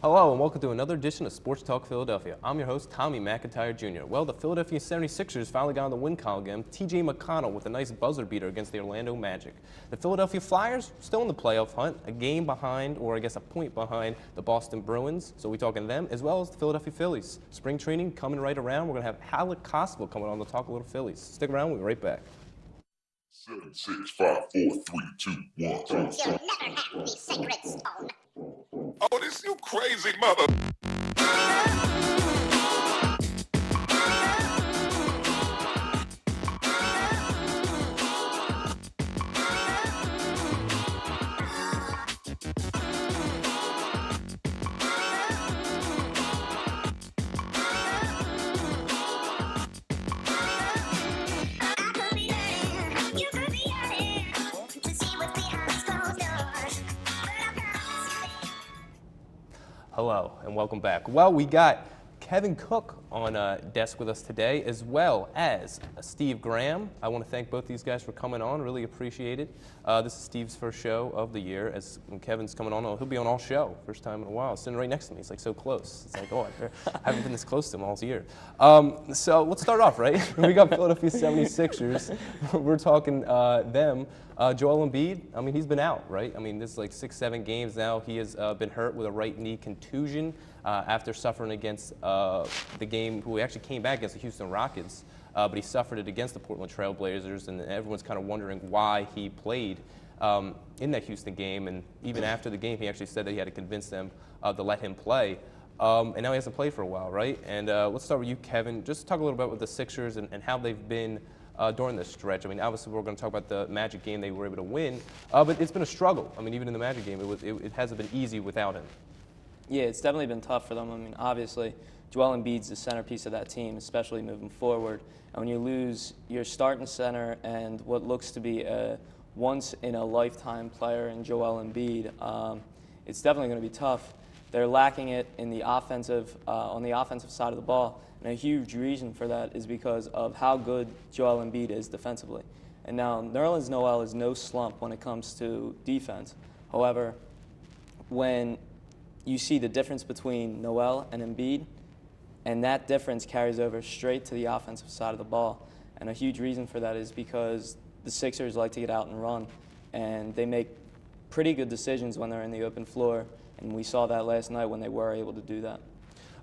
Hello and welcome to another edition of Sports Talk Philadelphia. I'm your host, Tommy McIntyre Jr. Well, the Philadelphia 76ers finally got on the win column again. T.J. McConnell with a nice buzzer beater against the Orlando Magic. The Philadelphia Flyers still in the playoff hunt, a game behind, or I guess a point behind, the Boston Bruins. So we're talking them as well as the Philadelphia Phillies. Spring training coming right around. We're going to have Halleck Cosville coming on to talk a little Phillies. Stick around, we'll be right back. 7, 6, 5, 4, 3, 2, 1. You'll never have the sacred stone. Oh, this you crazy mother. Hello and welcome back. Well, we got Kevin Cook on desk with us today, as well as Steve Graham. I want to thank both these guys for coming on. Really appreciate it. This is Steve's first show of the year. As when Kevin's coming on, he'll be on all show. First time in a while. Sitting right next to me. It's like so close. It's like, oh, I haven't been this close to him all year. So let's start off, right? We got Philadelphia 76ers. We're talking them. Joel Embiid, I mean, he's been out, right? I mean, this is like 6-7 games now. He has been hurt with a right knee contusion after suffering against the game, who actually came back against the Houston Rockets, but he suffered it against the Portland Trail Blazers, and everyone's kind of wondering why he played in that Houston game. And even after the game, he actually said that he had to convince them to let him play. And now he hasn't played for a while, right? And let's start with you, Kevin. Just talk a little bit with the Sixers and how they've been during this stretch. I mean, obviously we're going to talk about the Magic game they were able to win, but it's been a struggle. I mean, even in the Magic game, it hasn't been easy without him. Yeah, it's definitely been tough for them. I mean, obviously, Joel Embiid's the centerpiece of that team, especially moving forward. And when you lose your starting center and what looks to be a once-in-a-lifetime player in Joel Embiid, it's definitely going to be tough. They're lacking it in the offensive, on the offensive side of the ball, and a huge reason for that is because of how good Joel Embiid is defensively. And now, Nerlens Noel is no slump when it comes to defense. However, when you see the difference between Noel and Embiid, and that difference carries over straight to the offensive side of the ball. And a huge reason for that is because the Sixers like to get out and run, and they make pretty good decisions when they're in the open floor, and we saw that last night when they were able to do that.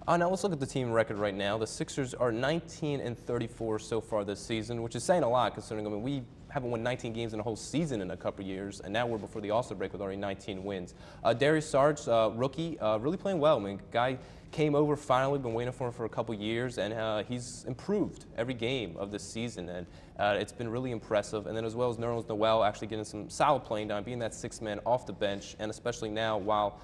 Now let's look at the team record right now. The Sixers are 19-34 so far this season, which is saying a lot considering, I mean, we haven't won 19 games in a whole season in a couple of years, and now we're before the All-Star break with already 19 wins. Darius Saric, rookie, really playing well. I mean, guy came over finally, been waiting for him for a couple of years, and he's improved every game of this season, and it's been really impressive. And then as well as Nerlens Noel actually getting some solid playing time, being that sixth man off the bench, and especially now while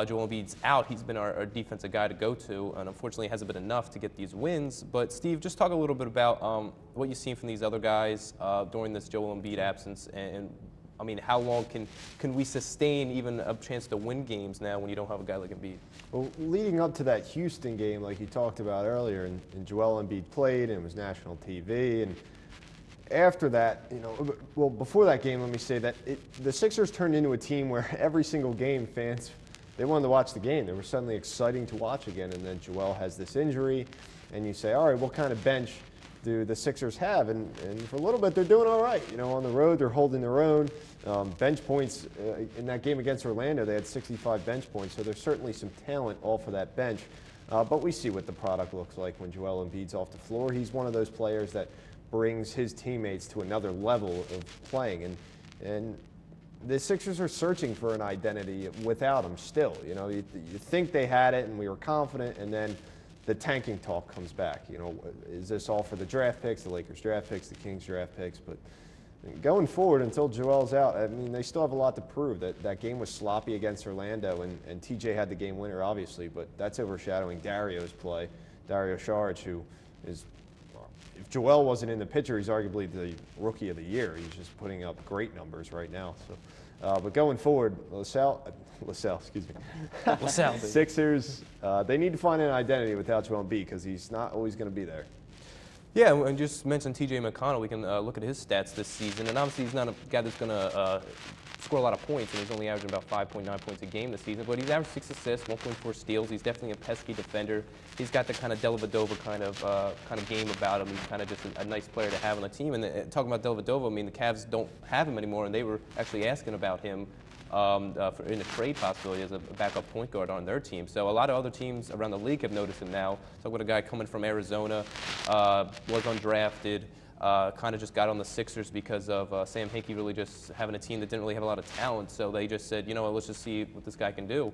Joel Embiid's out, he's been our defensive guy to go to, and unfortunately it hasn't been enough to get these wins. But Steve, just talk a little bit about what you've seen from these other guys during this Joel Embiid absence, and I mean, how long can we sustain even a chance to win games now when you don't have a guy like Embiid? Well, leading up to that Houston game, like you talked about earlier, and Joel Embiid played, and it was national TV, and after that, you know, well, before that game, let me say that the Sixers turned into a team where every single game fans, they wanted to watch the game. They were suddenly exciting to watch again, and then Joel has this injury, and you say, all right, what kind of bench do the Sixers have? And for a little bit, they're doing all right. You know, on the road, they're holding their own. Bench points in that game against Orlando, they had 65 bench points, so there's certainly some talent off of that bench. But we see what the product looks like when Joel Embiid's off the floor. He's one of those players that brings his teammates to another level of playing. And the Sixers are searching for an identity without him still. You know, you think they had it and we were confident, and then the tanking talk comes back. You know, is this all for the draft picks, the Lakers draft picks, the Kings draft picks? But going forward, until Joel's out, I mean, they still have a lot to prove. That game was sloppy against Orlando, and TJ had the game winner, obviously, but that's overshadowing Dario's play. Dario Saric, who is, if Joel wasn't in the picture, he's arguably the rookie of the year. He's just putting up great numbers right now. So, but going forward, LaSalle, excuse me. LaSalle. Sixers, they need to find an identity without Joel Embiid because he's not always going to be there. Yeah, and just mentioned T.J. McConnell. We can look at his stats this season, and obviously he's not a guy that's going to score a lot of points, and he's only averaging about 5.9 points a game this season. But he's averaged 6 assists, 1.4 steals. He's definitely a pesky defender. He's got the kind of Dellavedova kind of game about him. He's kind of just a nice player to have on the team. And talking about Dellavedova, I mean, the Cavs don't have him anymore, and they were actually asking about him in a trade possibility as a backup point guard on their team. So a lot of other teams around the league have noticed him now. Talk about a guy coming from Arizona, was undrafted, kind of just got on the Sixers because of Sam Hinkie really just having a team that didn't really have a lot of talent. So they just said, you know what, let's just see what this guy can do.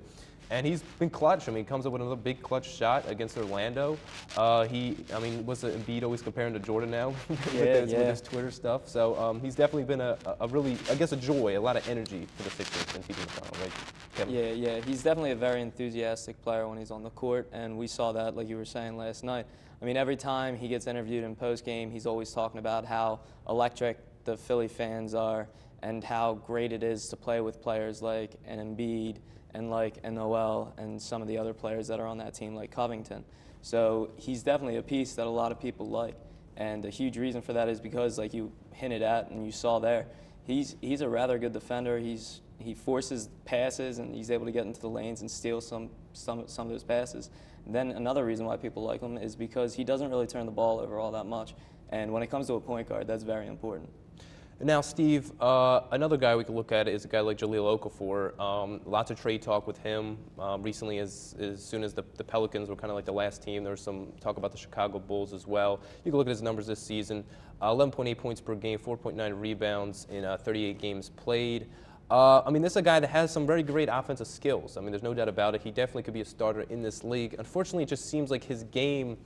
And he's been clutch. I mean, he comes up with another big clutch shot against Orlando. Was Embiid always comparing to Jordan now with his Twitter stuff? So he's definitely been a really, I guess, a joy, a lot of energy for the Sixers since he's in the final, right, Kevin? Yeah. He's definitely a very enthusiastic player when he's on the court, and we saw that, like you were saying last night. I mean, every time he gets interviewed in post-game, he's always talking about how electric the Philly fans are and how great it is to play with players like an Embiid and like an Noel and some of the other players that are on that team like Covington. So he's definitely a piece that a lot of people like. And a huge reason for that is because, like you hinted at and you saw there, he's a rather good defender. He forces passes and he's able to get into the lanes and steal some of those passes. And then another reason why people like him is because he doesn't really turn the ball over all that much. And when it comes to a point guard, that's very important. Now, Steve, another guy we could look at is a guy like Jahlil Okafor. Lots of trade talk with him recently. As soon as the Pelicans were kind of like the last team, there was some talk about the Chicago Bulls as well. You can look at his numbers this season: 11.8 points per game, 4.9 rebounds in 38 games played. I mean, this is a guy that has some very great offensive skills. I mean, there's no doubt about it. He definitely could be a starter in this league. Unfortunately, it just seems like his game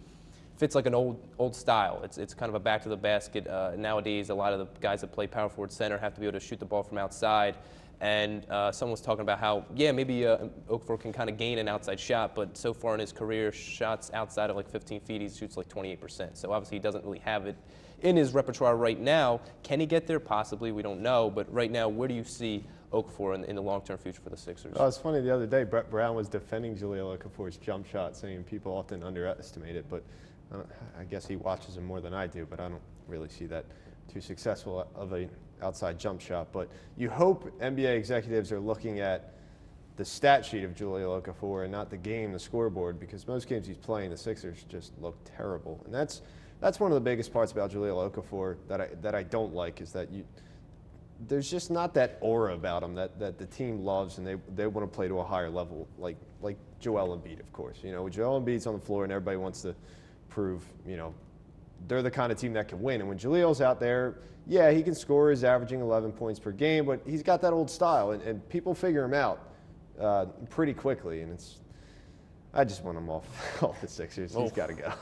fits like an old style. It's kind of a back to the basket. Nowadays, a lot of the guys that play power forward center have to be able to shoot the ball from outside. And someone was talking about how, yeah, maybe Okafor can kind of gain an outside shot, but so far in his career, shots outside of like 15 feet, he shoots like 28%. So obviously he doesn't really have it in his repertoire right now. Can he get there? Possibly. We don't know. But right now, where do you see Okafor in the long-term future for the Sixers? Oh, it's funny. The other day, Brett Brown was defending Jahlil Okafor's jump shot, saying people often underestimate it. But I guess he watches him more than I do, but I don't really see that too successful of an outside jump shot. But you hope NBA executives are looking at the stat sheet of Jahlil Okafor and not the game, the scoreboard, because most games he's playing, the Sixers just look terrible. And that's one of the biggest parts about Jahlil Okafor that I don't like, is that there's just not that aura about him that the team loves, and they want to play to a higher level, like Joel Embiid, of course. You know, Joel Embiid's on the floor and everybody wants to prove, you know, they're the kind of team that can win. And when Jahlil's out there, yeah, he can score. He's averaging 11 points per game, but he's got that old style, and people figure him out pretty quickly. And I just want him off the Sixers. He's got to go.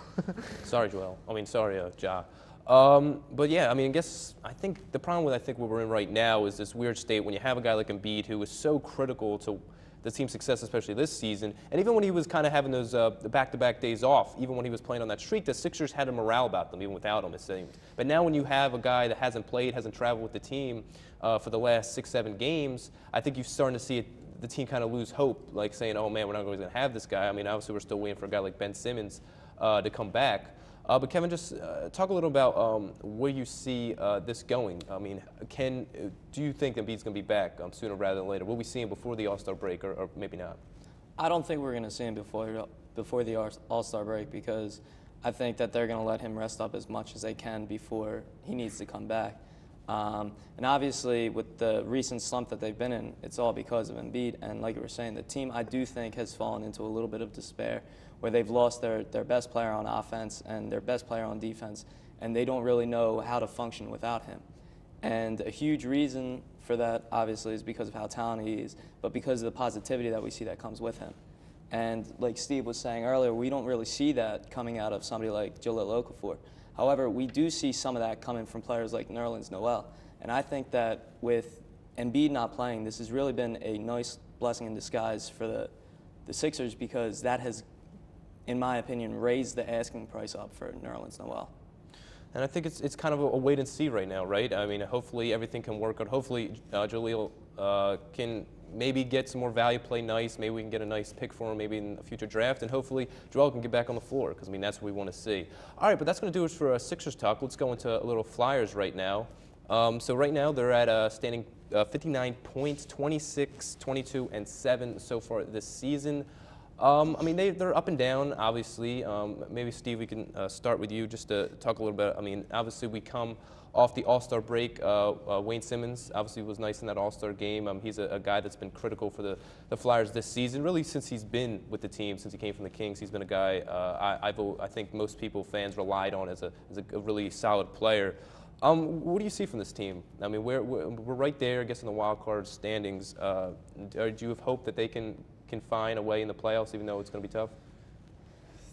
Sorry, Joel. I mean, sorry, Ja. But yeah, I mean, I think the problem with what we're in right now is this weird state when you have a guy like Embiid who is so critical to the team's success, especially this season. And even when he was kind of having those the back-to-back days off, even when he was playing on that streak, the Sixers had a morale about them, even without him, it seemed. But now when you have a guy that hasn't played, hasn't traveled with the team for the last 6-7 games, I think you're starting to see the team kind of lose hope, like saying, oh, man, we're not always going to have this guy. I mean, obviously, we're still waiting for a guy like Ben Simmons to come back. But Kevin, just talk a little about where you see this going. I mean, do you think Embiid's going to be back sooner rather than later? Will we see him before the All-Star break, or maybe not? I don't think we're going to see him before the All-Star break, because I think that they're going to let him rest up as much as they can before he needs to come back. And obviously, with the recent slump that they've been in, it's all because of Embiid. And like you were saying, the team, I do think, has fallen into a little bit of despair, where they've lost their best player on offense and their best player on defense, and they don't really know how to function without him. And a huge reason for that, obviously, is because of how talented he is, but because of the positivity that we see that comes with him. And like Steve was saying earlier, we don't really see that coming out of somebody like Jahlil Okafor. However, we do see some of that coming from players like Nerlens Noel. And I think that with Embiid not playing, this has really been a nice blessing in disguise for the Sixers, because that has, in my opinion, raised the asking price up for Nerlens Noel. And I think it's kind of a wait and see right now, right? I mean, hopefully everything can work out. Hopefully Jahlil can maybe get some more value, play nice. Maybe we can get a nice pick for him maybe in a future draft. And hopefully Joel can get back on the floor, because, I mean, that's what we want to see. All right, but that's going to do it for Sixers talk. Let's go into a little Flyers right now. So right now they're at standing 59 points, 26, 22, and 7 so far this season. I mean, they're up and down, obviously. Maybe, Steve, we can start with you just to talk a little bit. I mean, obviously, we come off the All-Star break. Wayne Simmons obviously was nice in that All-Star game. He's a guy that's been critical for the Flyers this season, really since he's been with the team, since he came from the Kings. He's been a guy I think most people, fans, relied on as a really solid player. What do you see from this team? I mean, we're right there, I guess, in the wild card standings. Do you have hope that they can find a way in the playoffs, even though it's going to be tough?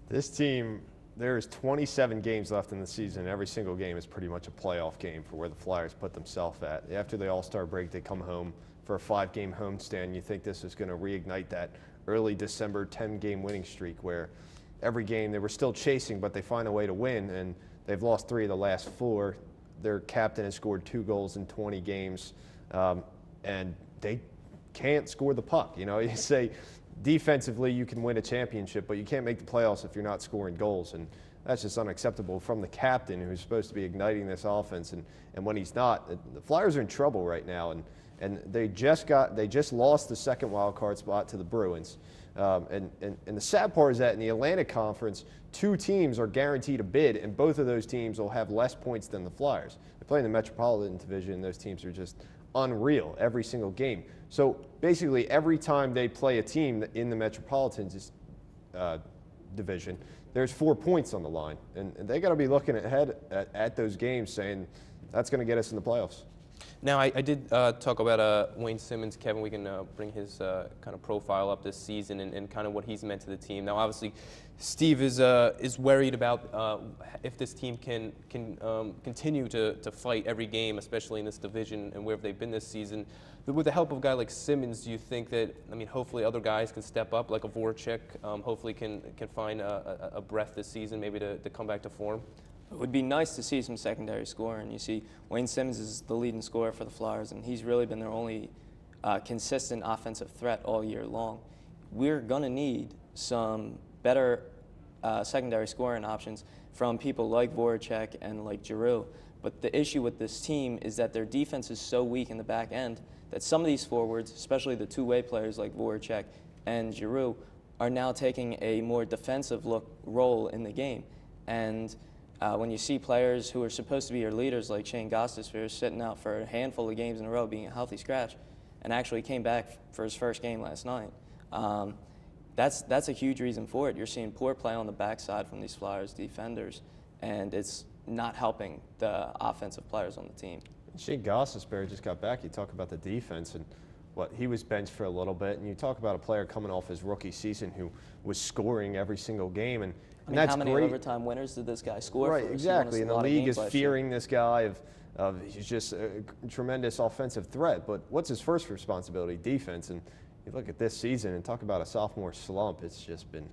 This team, there's 27 games left in the season. Every single game is pretty much a playoff game for where the Flyers put themselves at. After the All-Star break, they come home for a 5-game homestand. You think this is going to reignite that early December 10-game winning streak where every game they were still chasing, but they find a way to win, and they've lost 3 of the last 4. Their captain has scored 2 goals in 20 games, and they can't score the puck. You know, you say defensively you can win a championship, but you can't make the playoffs if you're not scoring goals, and that's just unacceptable from the captain who's supposed to be igniting this offense, and when he's not, the Flyers are in trouble right now, and they just lost the second wild card spot to the Bruins. And the sad part is that in the Atlantic Conference, 2 teams are guaranteed a bid, and both of those teams will have less points than the Flyers. They play in the Metropolitan Division, and those teams are just unreal every single game. So basically, every time they play a team in the Metropolitan Division, there's 4 points on the line, and they got to be looking ahead at those games, saying that's going to get us in the playoffs. Now, I did talk about Wayne Simmons. Kevin, we can bring his kind of profile up this season and kind of what he's meant to the team. Now, obviously, Steve is worried about if this team can continue to fight every game, especially in this division and where they've been this season. But with the help of a guy like Simmons, do you think that, I mean, hopefully other guys can step up, like a Voracek, hopefully can find a breath this season, maybe to come back to form? It would be nice to see some secondary scoring. You see, Wayne Simmons is the leading scorer for the Flyers, and he's really been their only consistent offensive threat all year long. We're going to need some better secondary scoring options from people like Voracek and like Giroux. But the issue with this team is that their defense is so weak in the back end that some of these forwards, especially the two-way players like Voracek and Giroux, are now taking a more defensive role in the game. And when you see players who are supposed to be your leaders like Shane Gostisbehere sitting out for a handful of games in a row being a healthy scratch and actually came back for his first game last night, that's a huge reason for it. You're seeing poor play on the backside from these Flyers defenders, and it's not helping the offensive players on the team. Shane Gostisbehere just got back. You talk about the defense and what he was benched for a little bit, and you talk about a player coming off his rookie season who was scoring every single game, and I mean, that's how many great. overtime winners did this guy score? Right, for? exactly. And the league is fearing this guy he's just a tremendous offensive threat. But what's his first responsibility? Defense. And you look at this season and talk about a sophomore slump. It's just been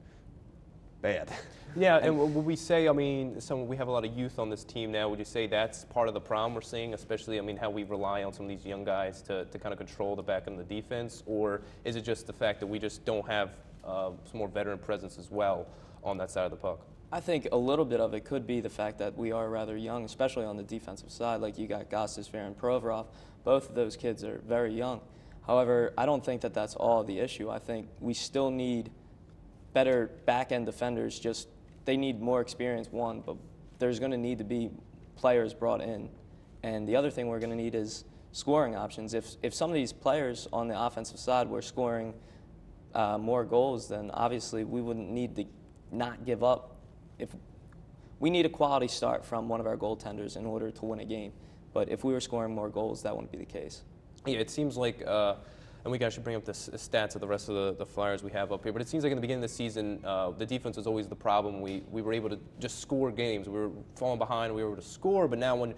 bad. Yeah, and would we say, I mean, we have a lot of youth on this team now. Would you say that's part of the problem we're seeing, especially, I mean, how we rely on some of these young guys to kind of control the back end of the defense? Or is it just the fact that we just don't have some more veteran presence as well on that side of the puck? I think a little bit of it could be the fact that we are rather young, especially on the defensive side. Like you got Gostisbehere and Provorov. Both of those kids are very young. However, I don't think that that's all the issue. I think we still need better back-end defenders. Just they need more experience, one, but there's going to need to be players brought in. And the other thing we're going to need is scoring options. If some of these players on the offensive side were scoring more goals, then obviously we wouldn't need to not give up. If we need a quality start from one of our goaltenders in order to win a game, but if we were scoring more goals, that wouldn't be the case. Yeah, it seems like, and we guys should bring up the stats of the rest of the Flyers we have up here, but it seems like in the beginning of the season, the defense was always the problem. We were able to just score games. We were falling behind, we were able to score, but now when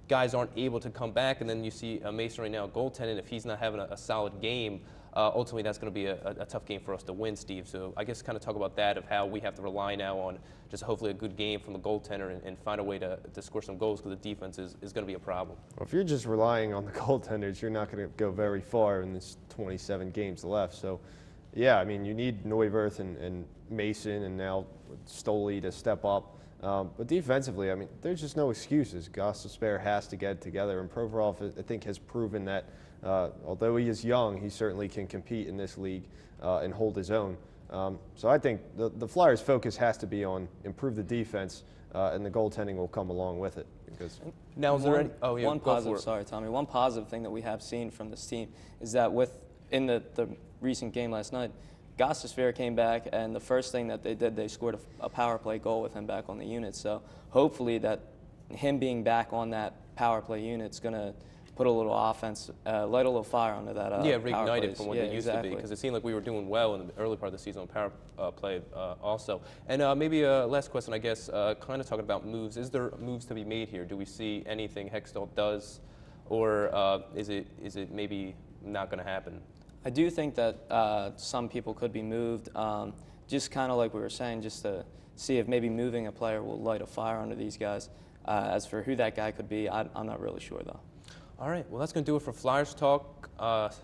guys aren't able to come back, and then you see Mason right now goaltending, if he's not having a solid game, ultimately that's going to be a tough game for us to win, Steve. So I guess kind of talk about that, of how we have to rely now on just hopefully a good game from the goaltender and find a way to score some goals, because the defense is going to be a problem. Well, if you're just relying on the goaltenders, you're not going to go very far in this 27 games left. So, yeah, I mean, you need Neuwirth and Mason and now Stoley to step up. But defensively, I mean, there's just no excuses. Gostisbehere has to get together, and Provorov, I think, has proven that although he is young, he certainly can compete in this league and hold his own. So I think the Flyers' focus has to be on improve the defense, and the goaltending will come along with it. Because now, is there any, one positive, sorry, Tommy, one positive thing that we have seen from this team is that in the recent game last night, Gostisbehere came back, and the first thing that they did, they scored a power play goal with him back on the unit. So hopefully that him being back on that power play unit is going to put a little offense, light a little fire under that reignite it from what yeah, they used to be, because it seemed like we were doing well in the early part of the season on power play also. And maybe a last question, I guess, kind of talking about moves. Is there moves to be made here? Do we see anything Hextall does, or is it maybe not going to happen? I do think that some people could be moved, just kind of like we were saying, just to see if maybe moving a player will light a fire under these guys. As for who that guy could be, I'm not really sure, though. All right, well, that's going to do it for Flyers Talk.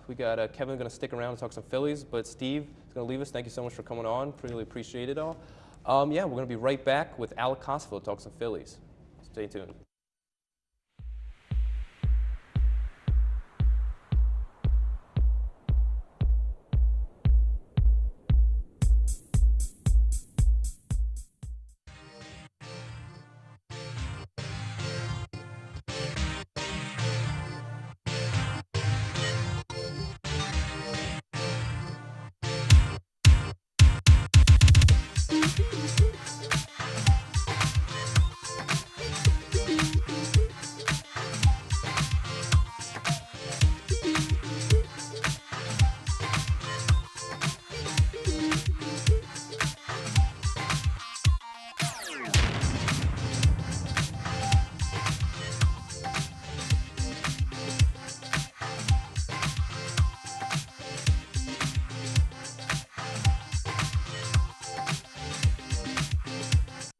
We got Kevin going to stick around and talk some Phillies, but Steve is going to leave us. Thank you so much for coming on. Really appreciate it all. Yeah, we're going to be right back with Alec Cosville to talk some Phillies. Stay tuned.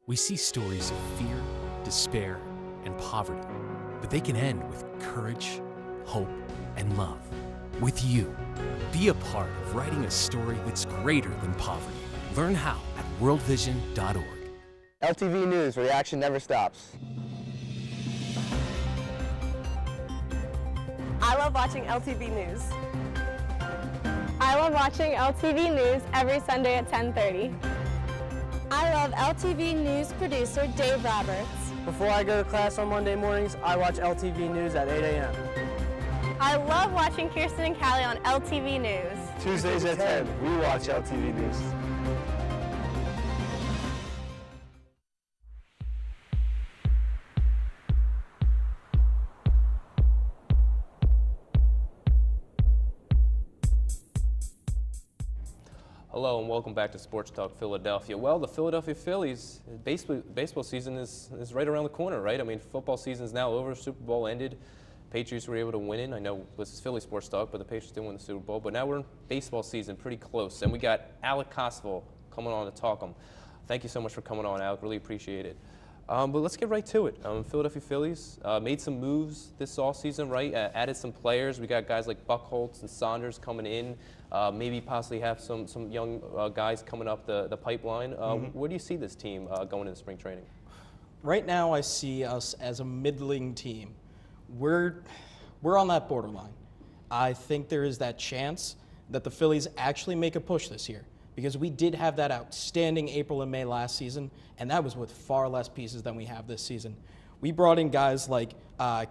We see stories of fear, despair, and poverty, but they can end with courage, hope, and love. With you, be a part of writing a story that's greater than poverty. Learn how at worldvision.org. LTV News, where the action never stops. I love watching LTV News. I love watching LTV News every Sunday at 10:30. I love LTV News producer Dave Roberts. Before I go to class on Monday mornings, I watch LTV News at 8 a.m. I love watching Kirsten and Callie on LTV News. Tuesdays at 10, we watch LTV News. Hello and welcome back to Sports Talk Philadelphia. Well, the Philadelphia Phillies baseball season is right around the corner, right? I mean, football season is now over. Super Bowl ended. Patriots were able to win it. I know this is Philly Sports Talk, but the Patriots didn't win the Super Bowl. But now we're in baseball season, pretty close, and we got Alec Cosville coming on to talk them. Thank you so much for coming on, Alec. Really appreciate it. But let's get right to it. Philadelphia Phillies made some moves this offseason, right? Added some players. We got guys like Buchholz and Saunders coming in. Maybe possibly have some young guys coming up the pipeline. Where do you see this team going into spring training? Right now, I see us as a middling team. We're on that borderline. I think there is that chance that the Phillies actually make a push this year, because we did have that outstanding April and May last season, and that was with far less pieces than we have this season. We brought in guys like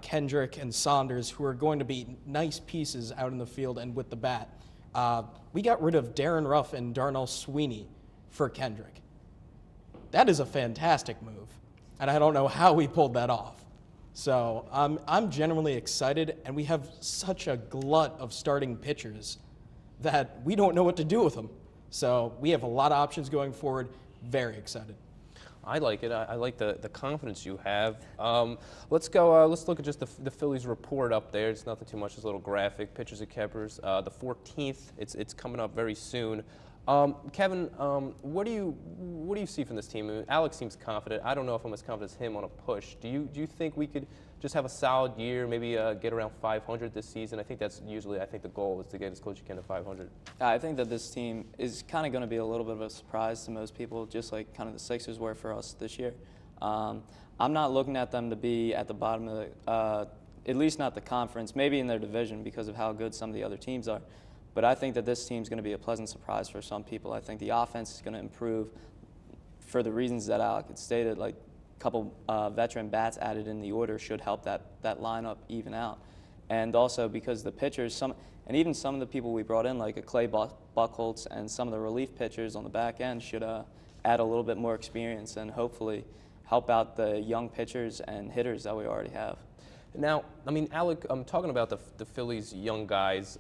Kendrick and Saunders, who are going to be nice pieces out in the field and with the bat. We got rid of Darren Ruff and Darnell Sweeney for Kendrick. That is a fantastic move, and I don't know how we pulled that off. So I'm genuinely excited, and we have such a glut of starting pitchers that we don't know what to do with them. So we have a lot of options going forward. Very excited. I like it. I like the confidence you have. Let's go. Let's look at just the Phillies report up there. It's nothing too much. It's a little graphic. Pitchers and keepers. The 14th. It's coming up very soon. Kevin, what do you see from this team? I mean, Alex seems confident. I don't know if I'm as confident as him on a push. Do you think we could just have a solid year, maybe get around 500 this season? I think that's usually the goal is to get as close as you can to 500. I think that this team is kind of going to be a little bit of a surprise to most people, just like kind of the Sixers were for us this year. I'm not looking at them to be at the bottom of the, at least not the conference, maybe in their division because of how good some of the other teams are. But I think that this team's going to be a pleasant surprise for some people. I think the offense is going to improve for the reasons that Alec had stated, like a couple veteran bats added in the order should help that lineup even out. And also because the pitchers, and even some of the people we brought in, like a Clay Buchholz and some of the relief pitchers on the back end should add a little bit more experience and hopefully help out the young pitchers and hitters that we already have. Now, I mean, Alec, I'm talking about the Phillies' young guys.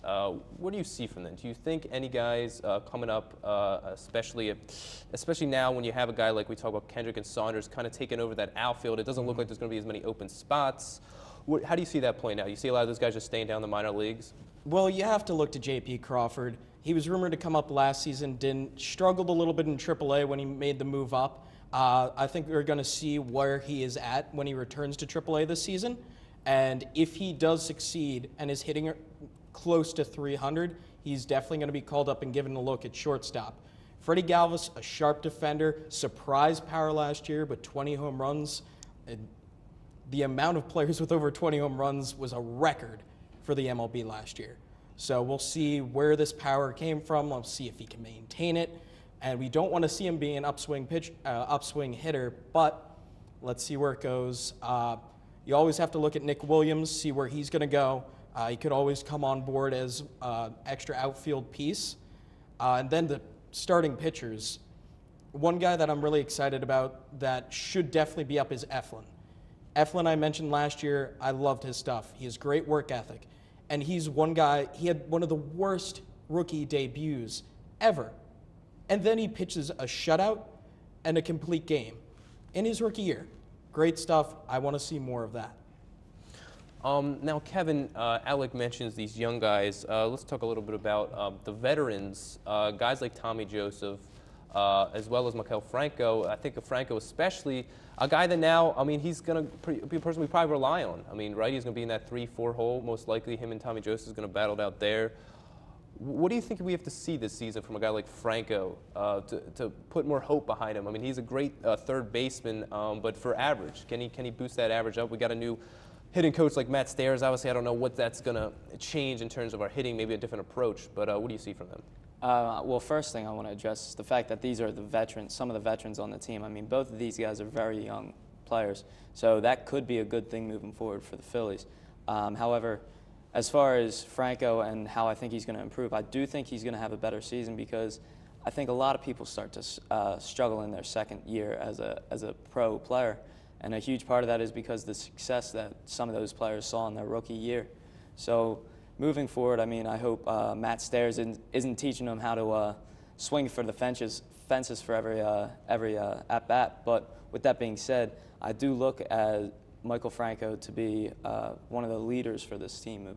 What do you see from them? Do you think any guys coming up, especially now when you have a guy like we talk about Kendrick and Saunders kind of taking over that outfield, it doesn't look like there's going to be as many open spots. How do you see that playing out? You see a lot of those guys just staying down the minor leagues? Well, you have to look to J.P. Crawford. He was rumored to come up last season, struggled a little bit in AAA when he made the move up. I think we're going to see where he is at when he returns to AAA this season. And if he does succeed and is hitting close to 300, he's definitely going to be called up and given a look at shortstop. Freddie Galvis, a sharp defender, surprise power last year, but 20 home runs. The amount of players with over 20 home runs was a record for the MLB last year. So we'll see where this power came from. We'll see if he can maintain it. And we don't want to see him be an upswing hitter, but let's see where it goes. You always have to look at Nick Williams, see where he's going to go. He could always come on board as extra outfield piece. And then the starting pitchers. One guy that I'm really excited about that should definitely be up is Eflin. Eflin, I mentioned last year, I loved his stuff. He has great work ethic. And he's one guy, he had one of the worst rookie debuts ever. And then he pitches a shutout and a complete game in his rookie year. Great stuff. I want to see more of that. Now, Kevin, Alec mentions these young guys. Let's talk a little bit about the veterans, guys like Tommy Joseph, as well as Maikel Franco. I think of Franco especially, a guy that now, I mean, he's going to be a person we probably rely on. I mean, right, he's going to be in that 3-4 hole. Most likely him and Tommy Joseph is going to battle it out there. What do you think we have to see this season from a guy like Franco to put more hope behind him? I mean, he's a great third baseman, but for average, can he boost that average up? We got a new hitting coach like Matt Stairs. Obviously, I don't know what that's going to change in terms of our hitting, maybe a different approach, but what do you see from them? Well, first thing I want to address is the fact that these are the veterans, some of the veterans on the team. I mean, both of these guys are very young players, so that could be a good thing moving forward for the Phillies. However, as far as Franco and how I think he's going to improve, I do think he's going to have a better season because I think a lot of people start to struggle in their second year as a pro player, and a huge part of that is because the success that some of those players saw in their rookie year. So moving forward, I mean, I hope Matt Stairs isn't teaching them how to swing for the fences for every at-bat. But with that being said, I do look at Maikel Franco to be one of the leaders for this team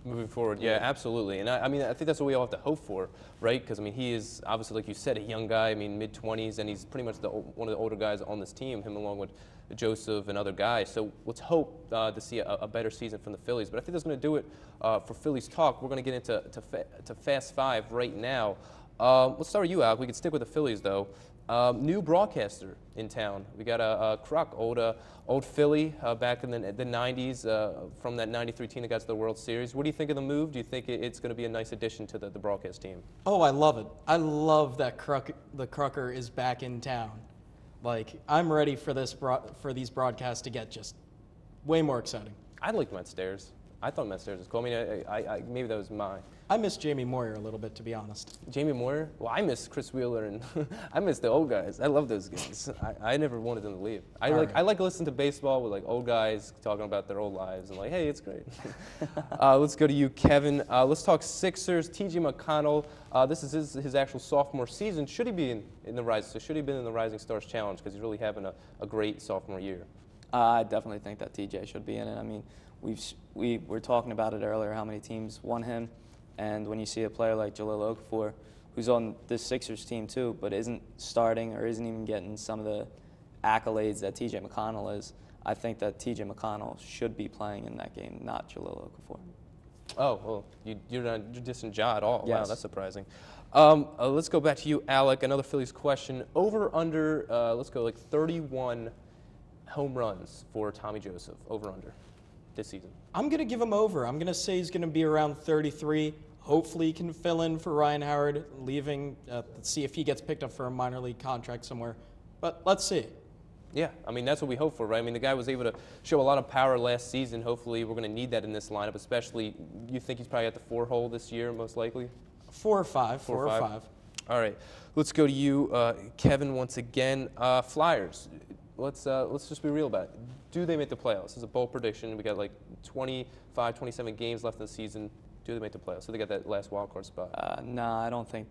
moving forward. Yeah, absolutely. And I mean, I think that's what we all have to hope for, right? Because I mean, he is obviously, like you said, a young guy. I mean, mid-20s, and he's pretty much one of the older guys on this team, him along with Joseph and other guys. So let's hope to see a better season from the Phillies. But I think that's going to do it for Phillies Talk. We're going to get into Fast Five right now. Let's start with you, Alec. We can stick with the Phillies, though. New broadcaster in town. We got a Kruk, old Philly back in the 90s from that 93 team that got to the World Series. What do you think of the move? Do you think it's going to be a nice addition to the broadcast team? Oh, I love it. I love that the Krucker is back in town. Like, I'm ready for for these broadcasts to get just way more exciting. I liked Matt Stairs. I thought Matt Stairs was cool. I mean, maybe that was mine. I miss Jamie Moyer a little bit, to be honest. Jamie Moyer? Well, I miss Chris Wheeler, and I miss the old guys. I love those guys. I never wanted them to leave. I like listening to baseball with like old guys talking about their old lives, and like, hey, it's great. Let's go to you, Kevin. Let's talk Sixers. T.J. McConnell. This is his actual sophomore season. Should he be in the Rising? So should he have been in the Rising Stars Challenge because he's really having a great sophomore year? I definitely think that TJ should be in it. I mean, we were talking about it earlier, how many teams won him. And when you see a player like Jahlil Okafor, who's on this Sixers team too, but isn't starting or isn't even getting some of the accolades that T.J. McConnell is, I think that T.J. McConnell should be playing in that game, not Jahlil Okafor. Oh, well, you're not dissing Ja at all. Yes. Wow, that's surprising. Let's go back to you, Alec. Another Phillies question. Over, under, let's go like 31 home runs for Tommy Joseph, over under, this season? I'm going to give him over. I'm going to say he's going to be around 33. Hopefully he can fill in for Ryan Howard, leaving, see if he gets picked up for a minor league contract somewhere. But let's see. Yeah, I mean, that's what we hope for, right? I mean, the guy was able to show a lot of power last season. Hopefully we're going to need that in this lineup, especially, you think he's probably at the 4 hole this year, most likely? 4 or 5. 4 or 5. All right, let's go to you, Kevin, once again. Flyers, let's just be real about it. Do they make the playoffs? It's a bold prediction. We got like 25, 27 games left in the season. Do they make the playoffs? So they got that last wild card spot. Nah, I don't think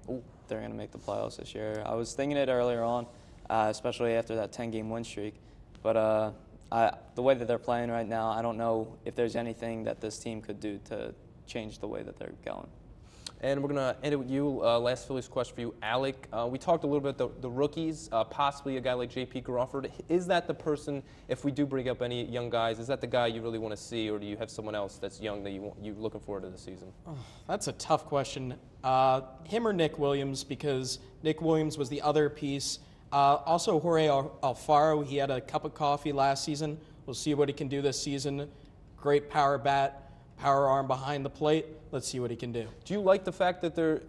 they're going to make the playoffs this year. I was thinking it earlier on, especially after that 10-game win streak. But the way that they're playing right now, I don't know if there's anything that this team could do to change the way that they're going. And we're going to end it with you. Last Phillies question for you, Alec. We talked a little bit about the rookies, possibly a guy like J.P. Crawford. Is that the person, if we do bring up any young guys, is that the guy you really want to see, or do you have someone else that's young that you're looking forward to this season? Oh, that's a tough question. Him or Nick Williams, because Nick Williams was the other piece. Also, Jorge Alfaro, he had a cup of coffee last season. We'll see what he can do this season. Great power bat, power arm behind the plate. Let's see what he can do. Do you like the fact that they're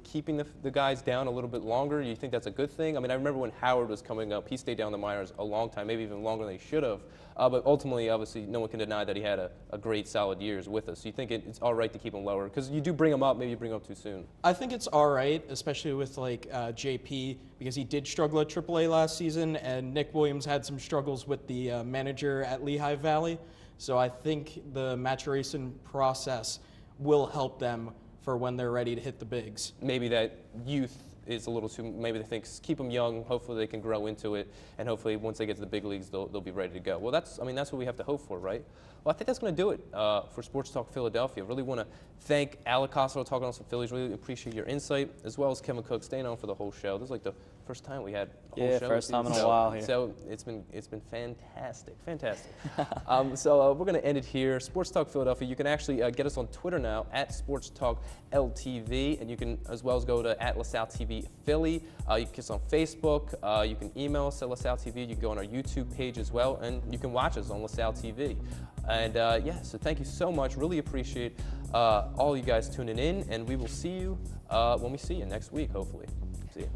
keeping the guys down a little bit longer? Do you think that's a good thing? I mean, I remember when Howard was coming up, he stayed down the minors a long time, maybe even longer than he should have. But ultimately, obviously, no one can deny that he had a great, solid years with us. So you think it's all right to keep him lower? Because you do bring him up, maybe you bring him up too soon. I think it's all right, especially with like JP, because he did struggle at AAA last season, and Nick Williams had some struggles with the manager at Lehigh Valley. So I think the maturation process will help them for when they're ready to hit the bigs. Maybe that youth is a little too, maybe they think keep them young, hopefully they can grow into it, and hopefully once they get to the big leagues, they'll be ready to go. Well, that's what we have to hope for, right? Well, I think that's going to do it for Sports Talk Philadelphia. Really want to thank Alec Costello talking on some Phillies. Really appreciate your insight, as well as Kevin Cook staying on for the whole show. This is like the first time we had a whole show. Yeah, first time in a while here. So it's been fantastic. So we're going to end it here. Sports Talk Philadelphia. You can actually get us on Twitter now at Sports Talk LTV, and you can as well as go to at LaSalle TV Philly. You can get us on Facebook. You can email us at LaSalle TV. You can go on our YouTube page as well, and you can watch us on LaSalle TV. And yeah, so thank you so much. Really appreciate all you guys tuning in, and we will see you when we see you next week, hopefully. See you.